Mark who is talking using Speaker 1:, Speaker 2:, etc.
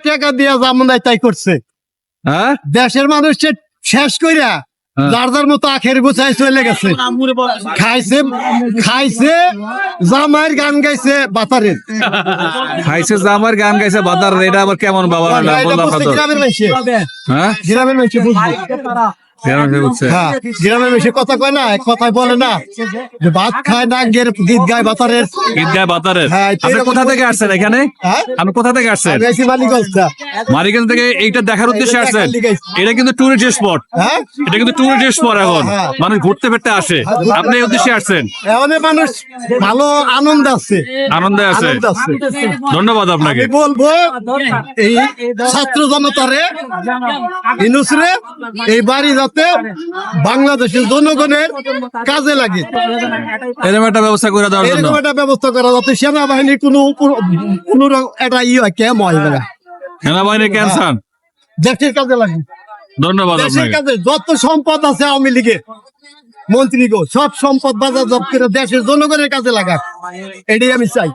Speaker 1: টাকা দিয়া যেমন তাই করছে, দেশের মানুষকে শেষ কইরা যার যার মতো আখের গুছাই চলে গেছে। খাইছে খাইছে জামাইয়ের গান গাইছে বাতারের,
Speaker 2: খাইছে জামাইয়ের গান গাইছে বাতারের। এটা আবার কেমন বাবা?
Speaker 1: গ্রামের মানুষে, গ্রামের মানুষে বুঝবে, গ্রামের বেশি কথা কয় না, কথায় বলে না যে ভাত খায় না গীত গায় বাতারের,
Speaker 2: গীত গায় বাতারের। আপনি কোথা থেকে আসছেন এখানে? আপনি কোথা থেকে আসছেন? মানিকগঞ্জ থেকে। এইটা দেখার উদ্দেশ্যে আসছেন? এটা কিন্তু টুরিস্ট স্পট, এটা কিন্তু টুরিস্ট স্পট। এখন মানুষ ঘুরতে ফিরতে আসে, আপনি এই উদ্দেশ্যে আসছেন?
Speaker 1: অনেক মানুষ ভালো আনন্দ আছে,
Speaker 2: আনন্দে আছে। ধন্যবাদ আপনাকে।
Speaker 1: বলবো এই ছাত্র জনতারে ইনুসরে এই বাড়ি বাংলাদেশের জনগণের কাজে লাগে,
Speaker 2: এরকম একটা ব্যবস্থা করে দেওয়ার জন্য,
Speaker 1: এরকম একটা ব্যবস্থা করা যাতে সেনাবাহিনীর কোনো একটা ক্যাম্প হয়,
Speaker 2: সেনাবাহিনী ক্যান্সার
Speaker 1: দেশের কাজে লাগে।
Speaker 2: ধন্যবাদ
Speaker 1: দেশের কাজে যত সম্পদ আছে আওয়ামী লীগের মন্ত্রী গো, সব সম্পদ বাজার জব্দ করে দেশের জনগণের কাজে লাগাক, এটাই আমি চাই।